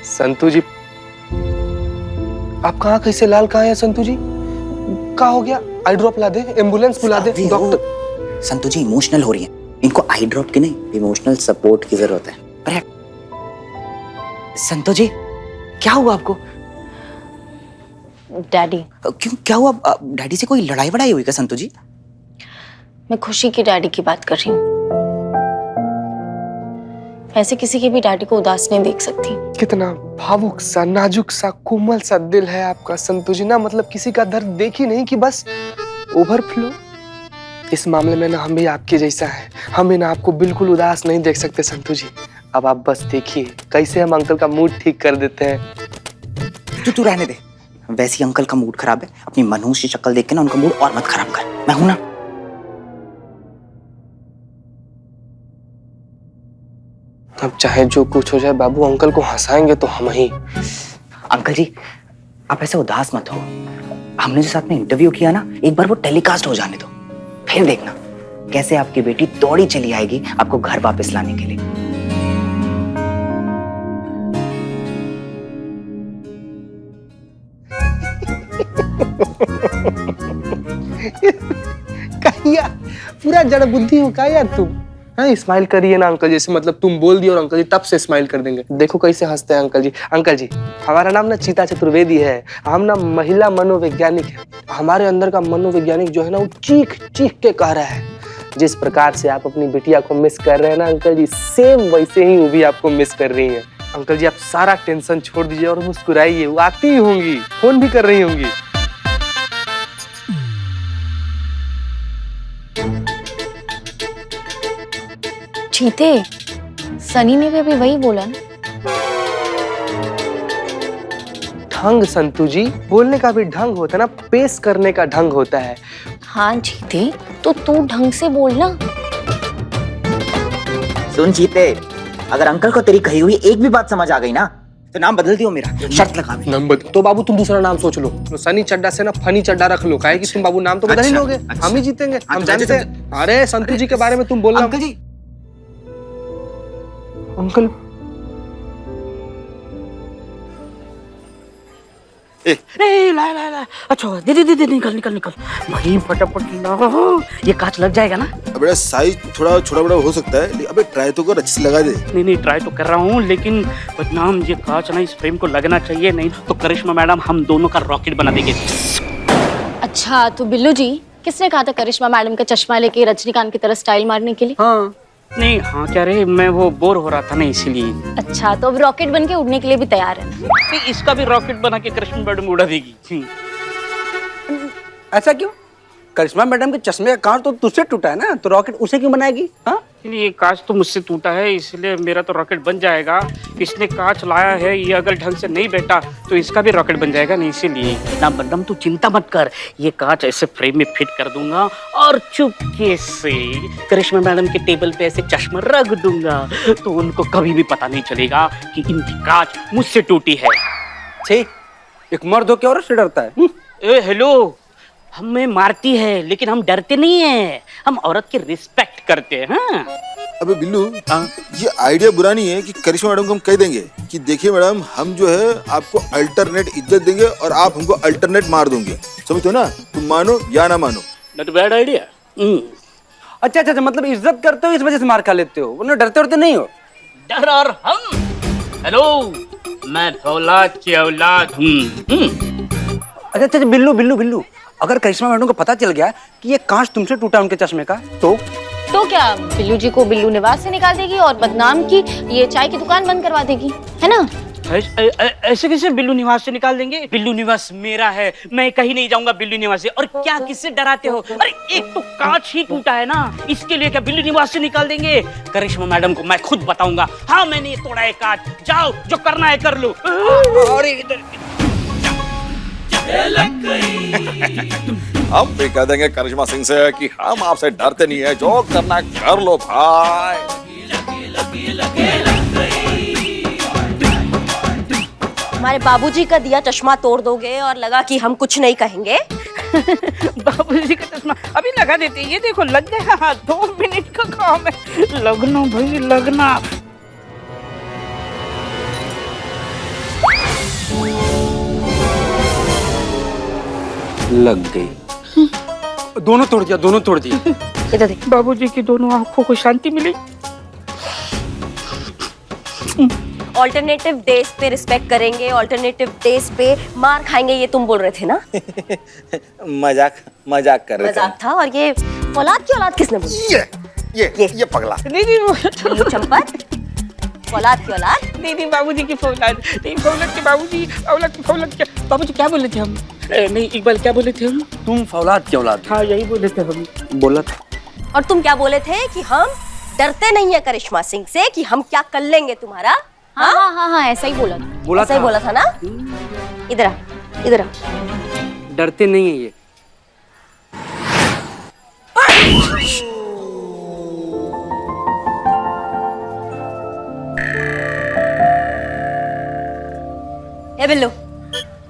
संतू जी, आपका आंख ऐसे लाल कहाँ है संतू जी? क्या हो गया? आई ड्रॉप ला दे, एम्बुलेंस बुला दे, डॉक्टर। संतू जी इमोशनल हो रही है, इनको आई ड्रॉप की नहीं इमोशनल सपोर्ट की जरूरत है। अरे संतू जी क्या हुआ आपको? डैडी। क्यों, क्या हुआ? डैडी से कोई लड़ाई वड़ाई हुई क्या संतू जी? मैं खुशी की डैडी की बात कर रही हूँ। ऐसे किसी के भी डैडी को उदास नहीं देख सकती। कितना भावुक सा, नाजुक सा, कोमल सा दिल है आपका संतू जी ना। मतलब किसी का दर्द देखी नहीं कि बस ओवरफ्लो। इस मामले में ना हम भी आपके जैसा है, हम भी ना आपको बिल्कुल उदास नहीं देख सकते संतू जी। अब आप बस देखिए कैसे हम अंकल का मूड ठीक कर देते हैं। तू रहने दे, वैसे ही अंकल का मूड खराब है, अपनी मनहूस की शक्ल देख के ना उनका मूड और मत खराब कर। मैं हूं ना। अब चाहे जो कुछ हो जाए बाबू, अंकल को हंसाएंगे तो हम ही। अंकल जी आप ऐसे उदास मत हो, हमने जो साथ में इंटरव्यू किया ना, एक बार वो टेलीकास्ट हो जाने दो, फिर देखना कैसे आपकी बेटी दौड़ी चली आएगी आपको घर वापस लाने के लिए। कहिया पूरा जड़ बुद्धि हो का यार तुम। हाँ स्माइल करिए ना अंकल, जैसे मतलब तुम बोल दिए और अंकल जी तब से स्माइल कर देंगे। देखो कैसे हंसते हैं अंकल जी। अंकल जी हमारा नाम ना चीता चतुर्वेदी है, हम ना महिला मनोवैज्ञानिक है। हमारे अंदर का मनोवैज्ञानिक जो है ना वो चीख चीख के कह रहा है, जिस प्रकार से आप अपनी बिटिया को मिस कर रहे हैं ना अंकल जी, सेम वैसे ही वो भी आपको मिस कर रही है। अंकल जी आप सारा टेंशन छोड़ दीजिए और मुस्कुराइए, वो आती ही होंगी, फोन भी कर रही होंगी। चीते, सनी ने भी अभी वही बोला ना। ढंग संतू जी, बोलने का भी ढंग होता है ना, पेश करने का ढंग होता है। हाँ चीते, तो तू ढंग से बोलना। सुन चीते, अगर अंकल को तेरी कही हुई एक भी बात समझ आ गई ना तो नाम बदल दियो मेरा, शर्त लगा दे। नंबर तो बाबू तुम दूसरा नाम सोच लो, तो सनी चड्डा से ना फनी चड्डा रख लो। काहे कि तुम बाबू नाम तो बदल ही लोगे, हम ही जीतेंगे, हम जानते हैं। अरे संतू जी के बारे में तुम बोलना। अंकल जी, अंकल ला ला ला, अच्छा दे दे दे दे, निकल निकल निकल भाई, फटाफट ला। ये कांच लग जाएगा ना? अबे साइज थोड़ा छोटा बड़ा हो सकता है, अबे ट्राई तो कर, अच्छे से लगा दे। नहीं नहीं, ट्राई तो कर रहा हूँ, लेकिन बदनाम ये कांच ना इस फ्रेम को लगना चाहिए, नहीं तो करिश्मा मैडम हम दोनों का रॉकेट बना देंगे। अच्छा तो बिल्लू जी, किसने कहा था करिश्मा मैडम का चश्मा लेके रजनीकांत की तरह स्टाइल मारने के लिए? हाँ नहीं, हाँ क्या रे, मैं वो बोर हो रहा था ना इसीलिए। अच्छा तो अब रॉकेट बन के उड़ने के लिए भी तैयार है? नहीं, इसका भी रॉकेट बना के करिश्मा मैडम उड़ा देगी। ऐसा क्यों? करिश्मा मैडम के चश्मे का कांच तो तुझसे टूटा है ना, तो रॉकेट उसे क्यों बनाएगी? हाँ ये कांच तो मुझसे टूटा है, इसलिए मेरा तो रॉकेट बन जाएगा। इसने कांच लाया है, ये अगर ढंग से नहीं बैठा तो इसका भी रॉकेट बन जाएगा, नहीं इसीलिए। ना बदनाम तू चिंता मत कर, ये कांच ऐसे फ्रेम में फिट कर दूंगा और चुपके से करिश्मा मैडम के टेबल पे ऐसे चश्मा रख दूंगा, तो उनको कभी भी पता नहीं चलेगा कि इनकी कांच मुझसे टूटी है। छी, एक मर्द हो के औरत से डरता है? ए हेलो, हमें मारती है लेकिन हम डरते नहीं है, हम औरत की रिस्पेक्ट करते हैं। हाँ? अबे बिल्लू, ये आइडिया बुरा नहीं है कि करिश्मा मैडम को हम कह देंगे कि देखिए मैडम, हम जो है आपको अल्टरनेट इज्जत देंगे और आप हमको अल्टरनेट मार दोगे। समझते हो ना? तुम मानो या ना मानो। Not bad idea. अच्छा अच्छा, मतलब इज्जत करते हो इस वजह से मार खा लेते हो, वरना डरते उड़ते नहीं हो? डर और हम, हेलो मैं फौलाद की औलाद हूँ। अच्छा अच्छा, बिल्लू बिल्लू बिल्लू, अगर करिश्मा मैडम को पता चल गया कि ये कांच तुमसे टूटा उनके चश्मे का, तो क्या बिल्लू जी को बिल्लू निवास से निकाल देगी और बदनाम की ये चाय की दुकान बंद करवा देगी, है ना? ऐसे कैसे बिल्लू निवास से निकाल देंगे? बिल्लू निवास मेरा है, मैं कहीं नहीं जाऊंगा बिल्लू निवास से। और क्या किससे डराते हो? अरे एक तो कांच ही टूटा है ना, इसके लिए क्या बिल्लू निवास से निकाल देंगे? करिश्मा मैडम को मैं खुद बताऊंगा, हाँ मैंने ये तोड़ा है कांच, जाओ जो करना है कर लो। अरे इधर हम भी कह देंगे करिश्मा सिंह से कि हम आपसे डरते नहीं है, जो करना कर लो भाई। हमारे बाबूजी का दिया चश्मा तोड़ दोगे और लगा कि हम कुछ नहीं कहेंगे। बाबूजी का चश्मा अभी लगा देते, ये देखो लग गया, 2 मिनट का काम है, लगना भाई लगना। लग गई। दोनों तोड़ दिया, दोनों तोड़ दिया। इधर देख। बाबूजी की दोनों आंखों को शांति मिली। ऑल्टरनेटिव डेज पे रिस्पेक्ट करेंगे, ऑल्टरनेटिव डेज पे मार खाएंगे, ये तुम बोल रहे थे ना? मजाक कर रहे थे। मजाक था। और ये औलाद की औलाद किसने बोली? ये पगला। नहीं नहीं वो बिल्लू चंपत, औलाद की औलाद। नहीं नहीं बाबूजी की फौलाद नहीं, फौलाद के बाबूजी, औलाद की फौलाद क्या बाबूजी क्या बोले थे हम? नहीं इकबाल क्या बोले थे हम? तुम फौलाद की औलाद। हाँ यही बोले थे हम। बोला था। और तुम क्या बोले थे कि हम डरते नहीं है करिश्मा सिंह से, कि हम क्या कर लेंगे तुम्हारा? हाँ हाँ हाँ हाँ ऐसा ही बोला था। बोला ऐसा ही था। बोला था ना? इधर आ, इधर आ। डरते नहीं है ये। ए बिल्लू,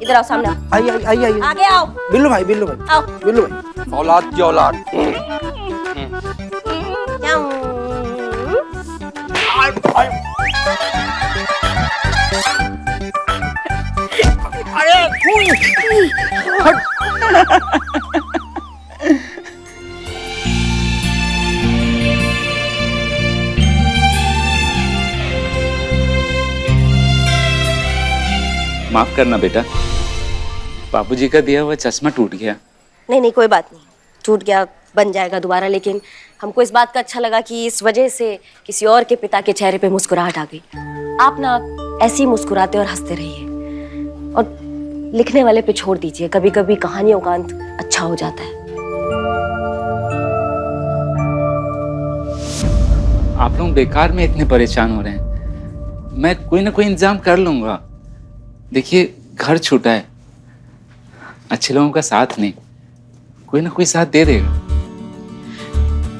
इधर आओ, सामने आओ। आई आई आई आई। आगे आओ, बिल्लू भाई, बिल्लू भाई, आओ। बिल्लू भाई। औलाद की औलाद। माफ करना बेटा, बाबूजी का दिया हुआ चश्मा टूट गया। नहीं नहीं कोई बात नहीं, टूट गया बन जाएगा दोबारा। लेकिन हमको इस बात का अच्छा लगा कि इस वजह से किसी और के पिता के चेहरे पे मुस्कुराहट आ गई। आप ना ऐसे ही मुस्कुराते और हंसते रहिए, और लिखने वाले पे छोड़ दीजिए। कभी कभी कहानियों का अंत अच्छा हो जाता है। आप लोग बेकार में इतने परेशान हो रहे हैं, मैं कोई ना कोई इंतजाम कर लूंगा। देखिए घर छूटा है, अच्छे लोगों का साथ नहीं, कोई ना कोई साथ दे देगा।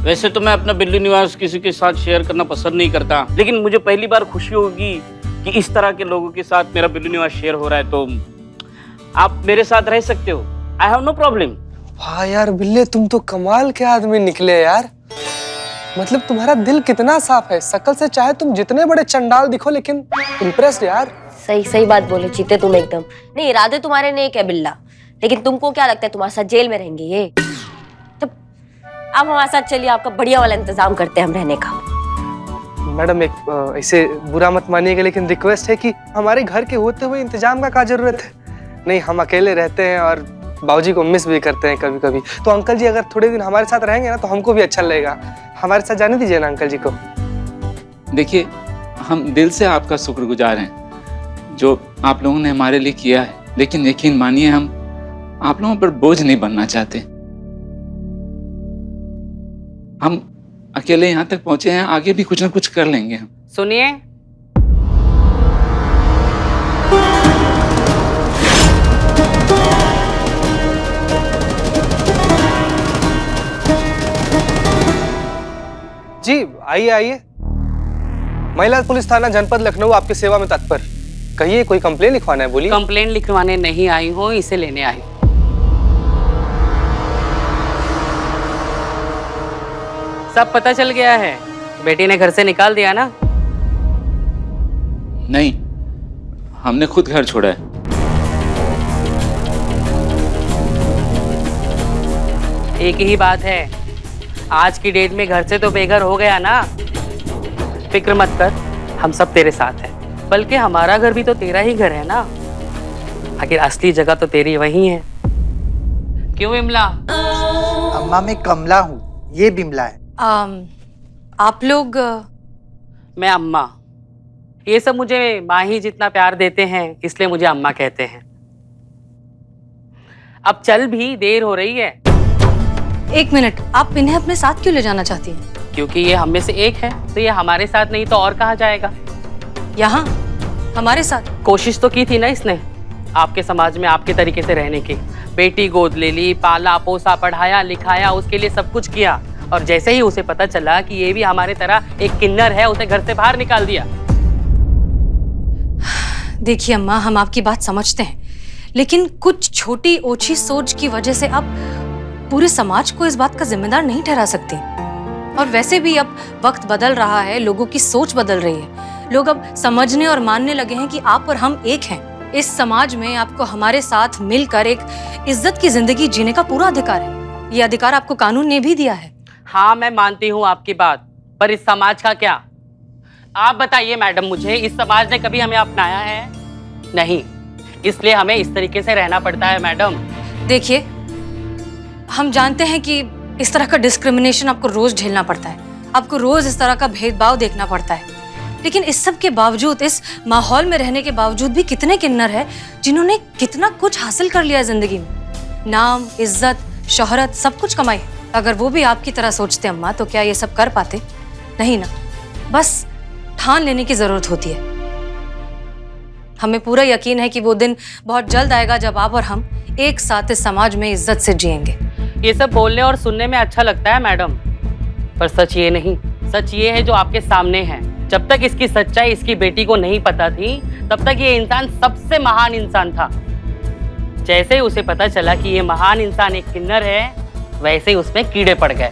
वैसे तो मैं अपना बिल्ली निवास किसी के साथ शेयर करना पसंद नहीं करता, लेकिन मुझे पहली बार खुशी होगी कि इस तरह के लोगों के साथ मेरा बिल्ली निवास शेयर हो रहा है। तो आप मेरे साथ रह सकते हो, आई हैव नो प्रॉब्लम। वाह यार बिल्ले, तुम तो कमाल के आदमी निकले यार। मतलब तुम्हारा दिल कितना साफ है, शकल से चाहे तुम जितने बड़े चंडाल दिखो, लेकिन इम्प्रेस्ड यार। सही सही बात बोले चीते तुम एकदम। नहीं, इरादे तुम्हारे नेक है बिल्ला, लेकिन तुमको क्या लगता है तुम्हारे साथ जेल में रहेंगे ये? तब आप हमारे साथ चलिए, आपका बढ़िया वाला इंतजाम करते हैं हम रहने का। मैडम एक ऐसे बुरा मत मानिएगा, लेकिन रिक्वेस्ट है कि हमारे घर के होते हुए इंतजाम का क्या जरूरत है? नहीं, हम अकेले रहते हैं और बाबूजी को मिस भी करते हैं कभी कभी। तो अंकल जी अगर थोड़े दिन हमारे साथ रहेंगे ना तो हमको भी अच्छा लगेगा। हमारे साथ जाने दीजिए ना अंकल जी को। देखिए हम दिल से आपका शुक्रगुजार हैं जो आप लोगों ने हमारे लिए किया है, लेकिन यकीन मानिए हम आप लोगों पर बोझ नहीं बनना चाहते। हम अकेले यहाँ तक पहुंचे हैं, आगे भी कुछ ना कुछ कर लेंगे हम। सुनिए, जी आइए आइए। महिला पुलिस थाना जनपद लखनऊ आपकी सेवा में तत्पर। कहिए, कोई कंप्लेन लिखवाना है? बोलिए। कंप्लेन लिखवाने नहीं आई हूँ, इसे लेने आई हूँ। सब पता चल गया है, बेटी ने घर से निकाल दिया ना? नहीं, हमने खुद घर छोड़ा है। एक ही बात है, आज की डेट में घर से तो बेघर हो गया ना। फिक्र मत कर, हम सब तेरे साथ हैं। बल्कि हमारा घर भी तो तेरा ही घर है ना, आखिर असली जगह तो तेरी वही है। क्यों बिमला? अम्मा मैं कमला हूँ, ये बिमला है। आप लोग? मैं अम्मा। ये सब मुझे माँ ही जितना प्यार देते हैं, इसलिए मुझे अम्मा कहते हैं। अब चल भी, देर हो रही है। एक मिनट, आप इन्हें अपने साथ क्यों ले जाना चाहती हैं? क्योंकि ये हम में से एक है, तो ये हमारे साथ नहीं तो और कहाँ जाएगा? यहाँ हमारे साथ? कोशिश तो की थी ना इसने, आपके समाज में आपके तरीके से रहने की। बेटी गोद ले ली, पाला पोसा, पढ़ाया लिखाया, उसके लिए सब कुछ किया, और जैसे ही उसे पता चला कि ये भी हमारे तरह एक किन्नर है, उसे घर से बाहर निकाल दिया। देखिए अम्मा, हम आपकी बात समझते हैं, लेकिन कुछ छोटी ओछी सोच की वजह से अब पूरे समाज को इस बात का जिम्मेदार नहीं ठहरा सकती। और वैसे भी अब वक्त बदल रहा है, लोगों की सोच बदल रही है। लोग अब समझने और मानने लगे हैं कि आप और हम एक हैं। इस समाज में आपको हमारे साथ मिलकर एक इज्जत की जिंदगी जीने का पूरा अधिकार है। ये अधिकार आपको कानून ने भी दिया है। हाँ, मैं मानती हूँ आपकी बात, पर इस समाज का क्या? आप बताइए मैडम मुझे, इस समाज ने कभी हमें अपनाया है? नहीं, इसलिए हमें इस तरीके से रहना पड़ता है मैडम। देखिए, हम जानते हैं कि इस तरह का डिस्क्रिमिनेशन आपको रोज झेलना पड़ता है, आपको रोज इस तरह का भेदभाव देखना पड़ता है, लेकिन इस सब के बावजूद, इस माहौल में रहने के बावजूद भी कितने किन्नर हैं जिन्होंने कितना कुछ हासिल कर लिया है जिंदगी में। नाम, इज्जत, शोहरत, सब कुछ कमाई। अगर वो भी आपकी तरह सोचते अम्मा, तो क्या ये सब कर पाते? नहीं ना। बस ठान लेने की जरूरत होती है। हमें पूरा यकीन है कि वो दिन बहुत जल्द आएगा जब आप और हम एक साथ इस समाज में इज्जत से जिएंगे। ये सब बोलने और सुनने में अच्छा लगता है मैडम, पर सच ये नहीं। सच ये है जो आपके सामने है। जब तक इसकी सच्चाई इसकी बेटी को नहीं पता थी, तब तक ये इंसान सबसे महान इंसान था। जैसे ही उसे पता चला कि ये महान इंसान एक किन्नर है, वैसे ही उसमें कीड़े पड़ गए।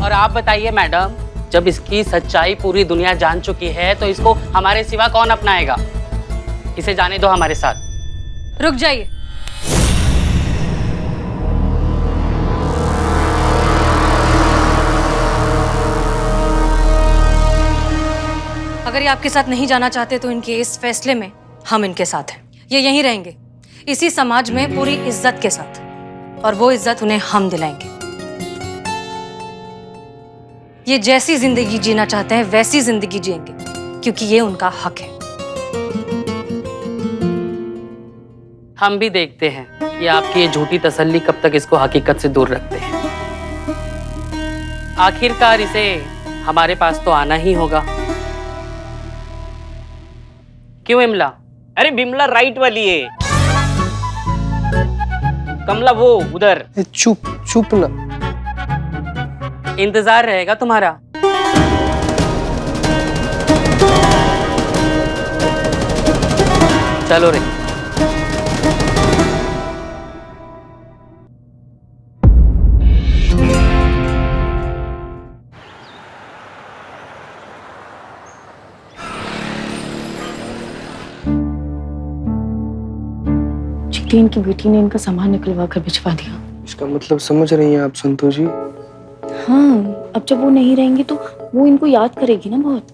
और आप बताइए मैडम, जब इसकी सच्चाई पूरी दुनिया जान चुकी है, तो इसको हमारे सिवा कौन अपनाएगा? इसे जाने दो हमारे साथ। रुक जाइए। अगर ये आपके साथ नहीं जाना चाहते तो इनके इस फैसले में हम इनके साथ हैं। ये यहीं रहेंगे, इसी समाज में पूरी इज्जत के साथ, और वो इज्जत उन्हें हम दिलाएंगे। ये जैसी जिंदगी जीना चाहते हैं वैसी जिंदगी जिएंगे, क्योंकि ये उनका हक है। हम भी देखते हैं कि आपकी ये झूठी तसल्ली कब तक इसको हकीकत से दूर रखते हैं। आखिरकार इसे हमारे पास तो आना ही होगा। क्यों इमला? अरे बिमला राइट वाली है, कमला वो उधर। चुप चुप ना। इंतजार रहेगा तुम्हारा। चलो रे। चीटी इनकी बेटी ने इनका सामान निकलवा कर भिजवा दिया। इसका मतलब समझ रही हैं आप संतोष जी? हाँ, अब जब वो नहीं रहेंगी तो वो इनको याद करेगी ना बहुत।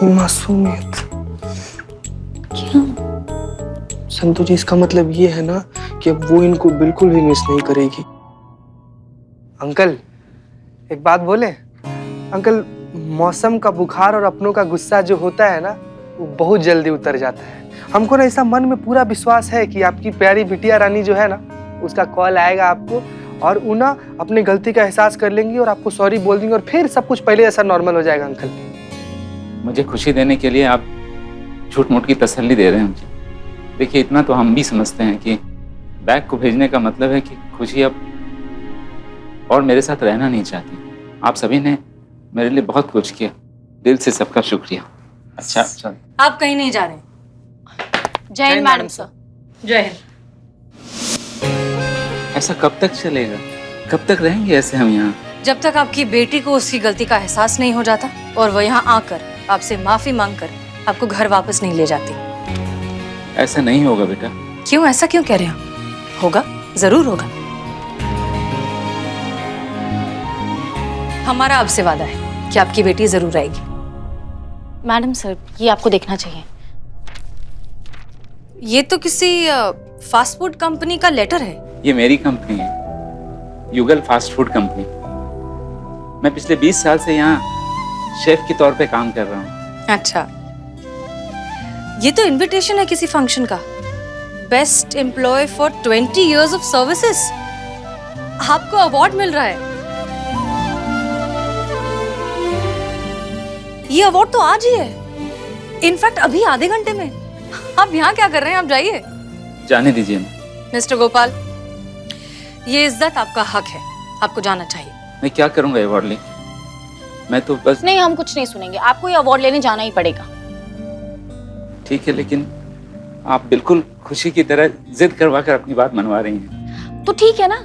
मासूमियत। क्या संतोष जी, इसका मतलब ये है ना कि अब वो इनको बिल्कुल भी मिस नहीं करेगी। अंकल, एक बात बोले? अंकल, मौसम का बुखार और अपनों का गुस्सा जो होता है ना, वो बहुत जल्दी उतर जाता है। हमको ना ऐसा मन में पूरा विश्वास है कि आपकी प्यारी बिटिया रानी जो है ना, उसका कॉल आएगा आपको, और उना अपनी गलती का एहसास कर लेंगी और आपको सॉरी बोल देंगी, और फिर सब कुछ पहले जैसा नॉर्मल हो जाएगा। अंकल, मुझे खुशी देने के लिए आप झूठ मूठ की तसल्ली दे रहे हैं मुझे। देखिए, इतना तो हम भी समझते हैं कि बैग को भेजने का मतलब है कि खुशी अब और मेरे साथ रहना नहीं चाहती। आप सभी ने मेरे लिए बहुत कुछ किया, दिल से सबका शुक्रिया। अच्छा, आप कहीं नहीं जा रहे। जय हिंद मैडम सर। जय हिंद। ऐसा कब तक चलेगा? कब तक रहेंगे ऐसे हम यहाँ? जब तक आपकी बेटी को उसकी गलती का एहसास नहीं हो जाता और वो यहाँ आकर आपसे माफी मांगकर आपको घर वापस नहीं ले जाती। ऐसा नहीं होगा बेटा। क्यों? ऐसा क्यों कह रहे हैं? होगा, जरूर होगा। हमारा आपसे वादा है कि आपकी बेटी जरूर आएगी। मैडम सर, ये आपको देखना चाहिए। ये तो किसी फास्ट फूड कंपनी का लेटर है। ये मेरी कंपनी है, युगल फास्ट फूड कंपनी। मैं पिछले 20 साल से यहाँ शेफ के तौर पे काम कर रहा हूँ। अच्छा, ये तो इनविटेशन है किसी फंक्शन का। Best employ for 20 years of services. आपको अवार्ड मिल रहा है। ये अवार्ड तो आज ही है, इनफैक्ट अभी आधे घंटे में। आप यहाँ क्या कर रहे हैं? आप जाइए। जाने दीजिए ना। मिस्टर गोपाल, ये इज्जत आपका हक है, आपको जाना चाहिए। मैं क्या करूंगा अवार्ड ले? मैं तो बस। नहीं, हम कुछ नहीं सुनेंगे, आपको ये अवार्ड लेने जाना ही पड़ेगा। ठीक है, लेकिन आप बिल्कुल खुशी की तरह जिद करवा कर अपनी बात मनवा रही हैं। तो ठीक है ना,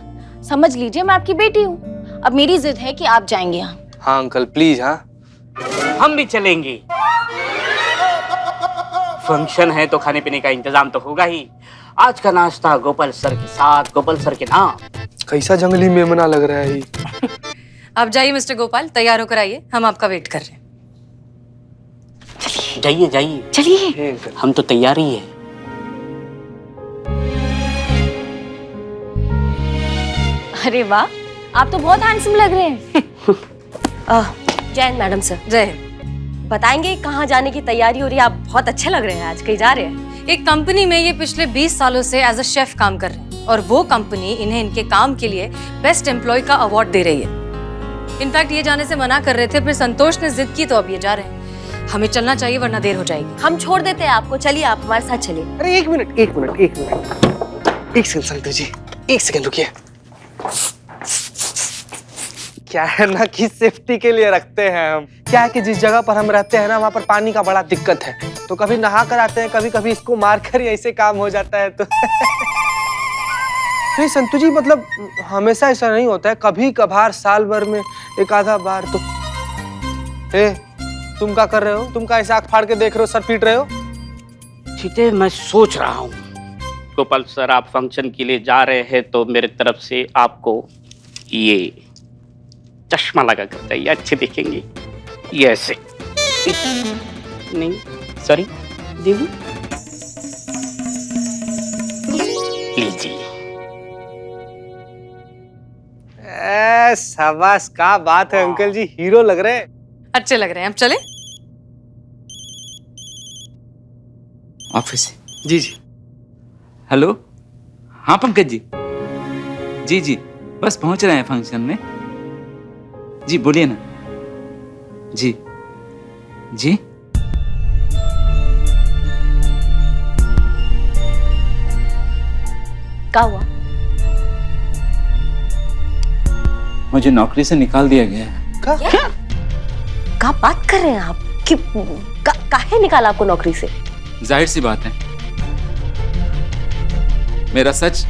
समझ लीजिए मैं आपकी बेटी हूँ। अब मेरी जिद है कि आप जाएंगे यहाँ। हाँ अंकल, प्लीज। हाँ, हम भी चलेंगे। फंक्शन है तो खाने पीने का इंतजाम तो होगा ही। आज का नाश्ता गोपाल सर के साथ, गोपाल सर के नाम। कैसा जंगली मेमना लग रहा है ये। आप जाइए मिस्टर गोपाल, तैयार होकर आइए, हम आपका वेट कर रहे हैं। जाइए जाइए चलिए। हम तो तैयार ही है। अरे वाह, आप तो बहुत हैंडसम लग रहे हैं। जय हिंद मैडम सर। जय हिंद। बताएंगे कहाँ जाने की तैयारी हो रही है? आप बहुत अच्छे लग रहे हैं आज, कहीं जा रहे हैं? एक कंपनी में ये पिछले 20 सालों से एज अ शेफ काम कर रहे हैं और वो कंपनी इन्हें इनके काम के लिए बेस्ट एम्प्लॉय का अवार्ड दे रही है। इनफैक्ट ये जाने से मना कर रहे थे, फिर संतोष ने जिद की तो अब ये जा रहे हैं। हमें चलना चाहिए वरना देर हो जाएगी। हम छोड़ देते हैं आपको, चलिए आप हमारे साथ चलिए। अरे एक मिनट एक सेकंड संतोष जी, एक सेकंड रुकिए। क्या है ना कि सेफ्टी के लिए रखते हैं हम। क्या है कि जिस जगह पर हम रहते हैं ना वहाँ पर पानी का बड़ा दिक्कत है, तो कभी नहा कर आते हैं, कभी कभी इसको मार कर ही ऐसे काम हो जाता है। तो नहीं संतोष जी, मतलब हमेशा ऐसा नहीं होता है, कभी कभार साल भर में एक आधा बार। तो तुम क्या कर रहे हो? तुम क्या ऐसे आँख फाड़ के देख रहे हो, सर पीट रहे हो? चीते, मैं सोच रहा हूँ गोपाल सर आप फंक्शन के लिए जा रहे हैं तो मेरे तरफ से आपको ये चश्मा लगा कर चाहिए, अच्छे दिखेंगे। ये ऐसे नहीं, सॉरी दीदी, लीजिए। शाबाश, क्या बात है अंकल जी, हीरो लग रहे हैं। अच्छे लग रहे हैं, अब चले। ऑफिस। जी जी। हेलो, हाँ पंकज जी। जी जी, बस पहुंच रहे हैं फंक्शन में। जी बोलिए ना। जी जी। क्या हुआ? मुझे नौकरी से निकाल दिया गया है। क्या बात कर रहे हैं आप? कि काहे निकाला आपको नौकरी से? जाहिर सी बात है, मेरा सच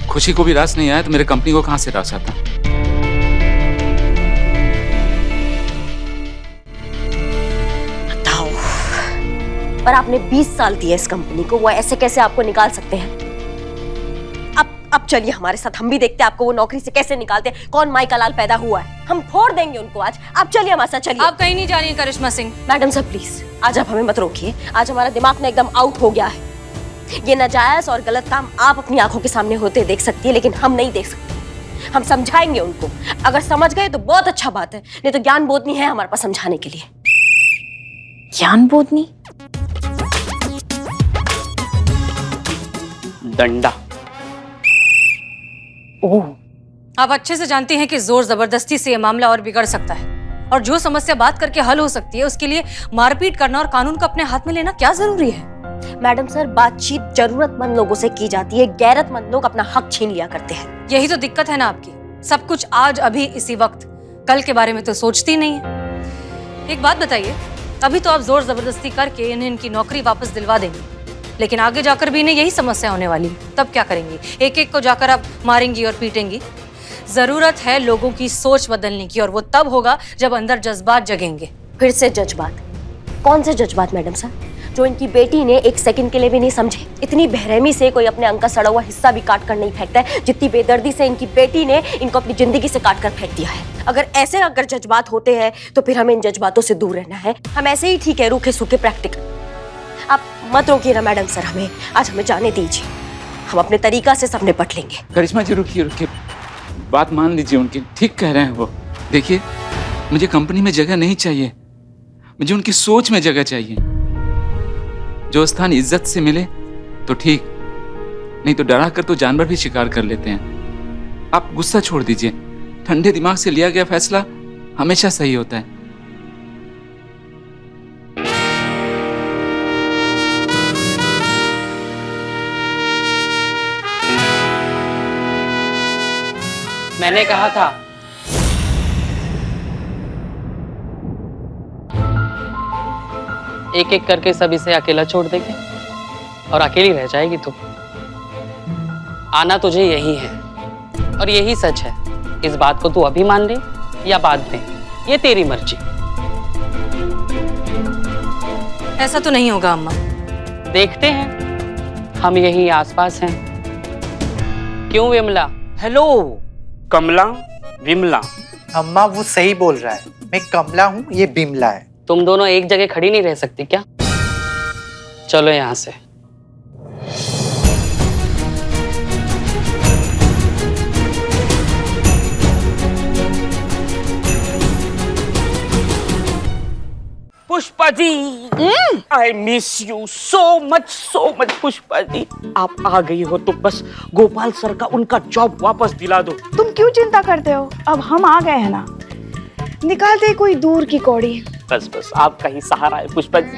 खुशी को भी रास नहीं आया तो मेरे कंपनी को कहां से रास आता। बताओ, पर आपने 20 साल दिए इस कंपनी को, वो ऐसे कैसे आपको निकाल सकते हैं? अब चलिए हमारे साथ, हम भी देखते हैं आपको वो नौकरी से कैसे निकालते हैं। कौन माई का लाल पैदा हुआ है, हम फोड़ देंगे उनको आज। आप चलिए हमारे साथ, चलिए। आप कहीं नहीं जा रही हैं करिश्मा सिंह। मैडम सर प्लीज, आज आप हमें मत रोकिए। आज हमारा दिमाग ना एकदम आउट हो गया है। ये नाजायज और गलत काम आप अपनी आंखों के सामने होते देख सकती है, लेकिन हम नहीं देख सकते। हम समझाएंगे उनको, अगर समझ गए तो बहुत अच्छा बात है, नहीं तो ज्ञान बोधनी है हमारे पास समझाने के लिए। ज्ञान बोधनी? डंडा। ओह, आप अच्छे से जानती हैं कि जोर जबरदस्ती से ये मामला और बिगड़ सकता है, और जो समस्या बात करके हल हो सकती है उसके लिए मारपीट करना और कानून को अपने हाथ में लेना क्या जरूरी है? मैडम सर, बातचीत जरूरतमंद लोगों से की जाती है, गैरतमंद लोग अपना हक छीन लिया करते हैं। यही तो दिक्कत है ना आपकी, सब कुछ आज अभी इसी वक्त, कल के बारे में तो सोचती नहीं है। एक बात बताइए, अभी तो आप जोर जबरदस्ती करके इन्हें इनकी नौकरी वापस दिलवा देंगे, लेकिन आगे जाकर भी इन्हें यही समस्या होने वाली है, तब क्या करेंगी? एक एक को जाकर आप मारेंगी और पीटेंगी? जरूरत है लोगों की सोच बदलने की, और वो तब होगा जब अंदर जज्बात जगेंगे। फिर से जज्बात? कौन से जज्बात मैडम सर? जो इनकी बेटी ने एक सेकंड के लिए भी नहीं समझे। इतनी बेरहमी से कोई अपने अंग का सड़ा हुआ हिस्सा भी काट कर नहीं फेंकता है, जितनी बेदर्दी से इनकी बेटी ने इनको अपनी जिंदगी से काट कर फेंक दिया है। अगर जज्बात होते हैं तो फिर हमें इन जज्बातों से दूर रहना है। हम ऐसे ही ठीक है, रूखे सूखे प्रैक्टिकल। आप मत रोकिए ना मैडम सर, आज हमें जाने दीजिए, हम अपने तरीका से सब निपट लेंगे। करिश्मा जी रुकिए, बात मान लीजिए उनकी, ठीक कह रहे हैं वो। देखिए, मुझे कंपनी में जगह नहीं चाहिए, मुझे उनकी सोच में जगह चाहिए। जो स्थान इज्जत से मिले तो ठीक, नहीं तो डरा कर तो जानवर भी शिकार कर लेते हैं। आप गुस्सा छोड़ दीजिए, ठंडे दिमाग से लिया गया फैसला हमेशा सही होता है। मैंने कहा था एक एक करके सब इसे अकेला छोड़ देंगे और अकेली रह जाएगी तू। आना तुझे यही है और यही सच है। इस बात को तू अभी मान ले या बाद में, ये तेरी मर्जी। ऐसा तो नहीं होगा अम्मा, देखते हैं, हम यहीं आसपास हैं। क्यों विमला? हेलो कमला विमला। अम्मा वो सही बोल रहा है, मैं कमला हूँ, ये बिमला है। तुम दोनों एक जगह खड़ी नहीं रह सकती क्या? चलो यहाँ से। Pushpa ji, I miss you so much Pushpa ji. आप आ गई हो तो बस गोपाल सर का उनका जॉब वापस दिला दो। तुम क्यों चिंता करते हो, अब हम आ गए हैं ना, निकालते कोई दूर की कौड़ी। बस आपका ही सहारा है पुष्पा जी।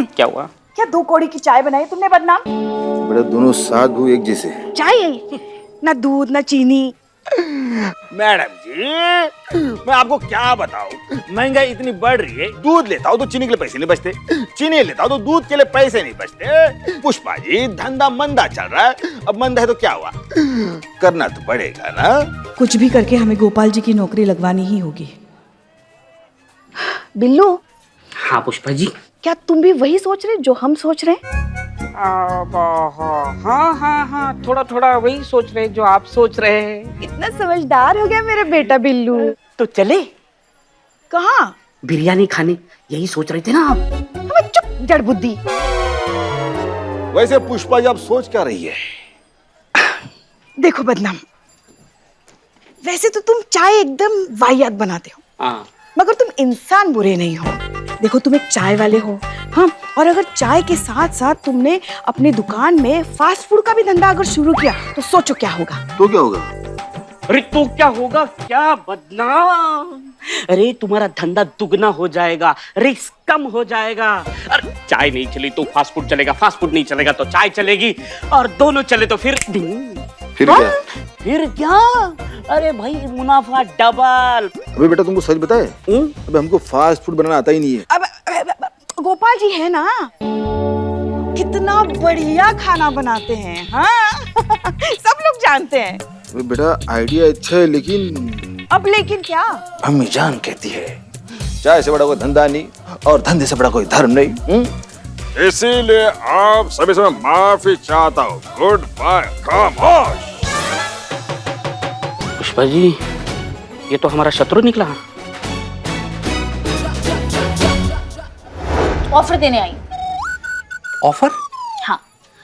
क्या हुआ? क्या 2 कौड़ी की चाय बनाई तुमने बदनाम? बड़े दोनों साथ भू एक जैसे। चाय ना दूध ना चीनी। मैडम जी, मैं आपको क्या बताऊं, महंगाई इतनी बढ़ रही है, दूध लेता हूँ तो चीनी के लिए पैसे नहीं बचते, चीनी लेता हूँ तो दूध के लिए पैसे नहीं बचते। पुष्पा जी, धंधा मंदा चल रहा है, अब मंदा है तो क्या हुआ, करना तो पड़ेगा ना। कुछ भी करके हमें गोपाल जी की नौकरी लगवानी ही होगी। बिल्लू। हाँ पुष्पा जी। क्या तुम भी वही सोच रहे जो हम सोच रहे हैं? हाँ, थोड़ा वही सोच रहे जो आप सोच रहे हैं। इतना समझदार हो गया मेरा बेटा बिल्लू। तो चले कहाँ? बिरयानी खाने, यही सोच रहे थे ना आप? हमें चुप, जड़ बुद्धि। वैसे पुष्पा जी आप सोच क्या रही है? देखो बदनाम, वैसे तो तुम चाय एकदम वाहियात बनाते हो, हाँ, मगर तुम इंसान बुरे नहीं हो। देखो तुम एक चाय वाले हो, हाँ, और अगर चाय के साथ साथ तुमने अपनी दुकान में फास्ट फूड का भी धंधा अगर शुरू किया तो सोचो क्या होगा। तो क्या होगा? अरे तो क्या होगा, क्या बदनाम। अरे तुम्हारा धंधा दुगना हो जाएगा, रिस्क कम हो जाएगा। अरे चाय नहीं चली तो फास्ट फूड चलेगा, फास्ट फूड नहीं चलेगा तो चाय चलेगी, और दोनों चले तो फिर क्या? फिर क्या? अरे भाई मुनाफा डबल। अबे बेटा तुमको सच बताए, अबे हमको फास्ट फूड बनाना आता ही नहीं है। अब गोपाल जी है ना, कितना बढ़िया खाना बनाते हैं, हाँ। सब लोग जानते हैं। अबे बेटा आइडिया अच्छा है, लेकिन अब लेकिन क्या? अम्मी जान कहती है चाय से बड़ा कोई धंधा नहीं और धंधे से बड़ा कोई धर्म नहीं। इसीलिए आप सभी से माफी चाहता हूँ। गुड बाय, खामोश। पुष्पा जी, ये तो हमारा शत्रु निकला। ऑफर देने आई। ऑफर? हाँ,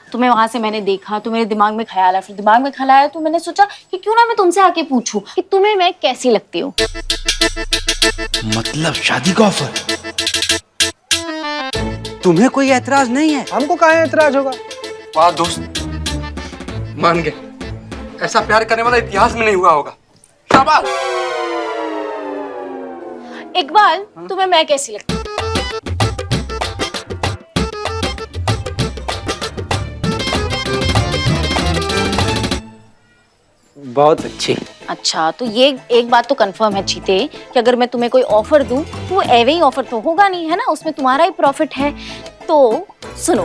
तुम्हें वहां से मैंने देखा तो मेरे दिमाग में ख्याल आया, फिर दिमाग में ख्याल आया तो मैंने सोचा कि क्यों ना मैं तुमसे आके पूछूं कि तुम्हें मैं कैसी लगती हूँ। मतलब शादी का ऑफर? तुम्हें कोई एतराज नहीं है? हमको काहे एतराज होगा? वाह दोस्त, मान गए। ऐसा प्यार करने वाला इतिहास में नहीं हुआ होगा। शाबाश। इकबाल, तुम्हें मैं कैसी लगती हूँ? बहुत अच्छी। अच्छा, तो ये एक बात तो कंफर्म है चीते कि अगर मैं तुम्हें कोई ऑफर दूं तो वो एवे ही ऑफर तो होगा नहीं, है ना, उसमें तुम्हारा ही प्रॉफिट है। तो सुनो।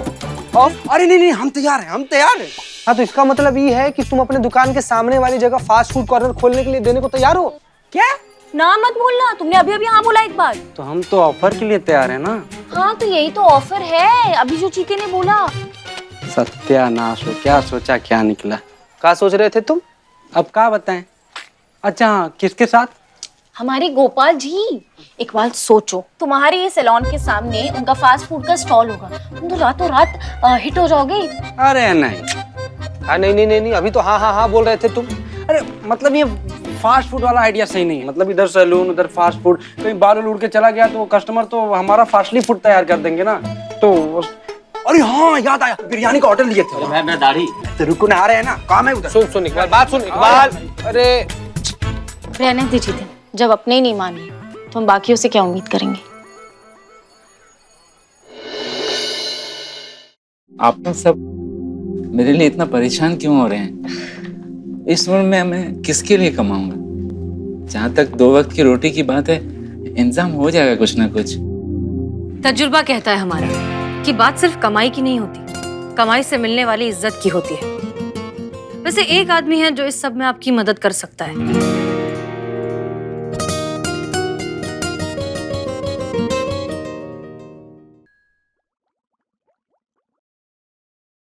अरे नहीं, हम तैयार हैं, हम तैयार हैं। हाँ, तो इसका मतलब ये है कि तुम अपने दुकान के सामने वाली जगह फास्ट फूड कॉर्नर खोलने के लिए देने को तैयार हो? क्या? ना मत बोलना, तुमने अभी अभी हाँ बोला एक बार। तो हम तो ऑफर के लिए तैयार हैं ना। हाँ, तो यही तो ऑफर है अभी जो चीते ने बोला। सत्यानाश हो, क्या सोचा क्या निकला। क्या सोच रहे थे तुम? अब क्या बताएं। अच्छा किसके साथ? हमारे गोपाल जी। इकबाल सोचो, तुम्हारे ये सैलून के सामने उनका फास्ट फूड का स्टॉल होगा, तुम तो रातों रात हिट हो जाओगे। अरे नहीं। हाँ नहीं, अभी तो हाँ बोल रहे थे तुम। अरे मतलब ये फास्ट फूड वाला आइडिया सही नहीं है। मतलब इधर सैलून उधर फास्ट फूड, कहीं बाल उड़ के चला गया तो कस्टमर तो हमारा फास्टली फूड तैयार कर देंगे ना। तो अरे हाँ याद आया, बिरयानी का ऑर्डर लिए थे। मैं दाढ़ी तो रुको ना, आ रहे हैं ना, काम है उधर। सुन इकबाल, बात सुन इकबाल। अरे रहने दीजिए थे, जब अपने ही नहीं मान रहे तो हम बाकियों से क्या उम्मीद करेंगे। आप लोग सब मेरे लिए इतना परेशान क्यों हो रहे हैं? इस उम्र में मैं किसके लिए कमाऊंगा? जहां तक 2 वक्त की रोटी की बात है, इंतजाम हो जाएगा कुछ ना कुछ। तजुर्बा कहता है हमारा कि बात सिर्फ कमाई की नहीं होती, कमाई से मिलने वाली इज्जत की होती है। वैसे एक आदमी है जो इस सब में आपकी मदद कर सकता है।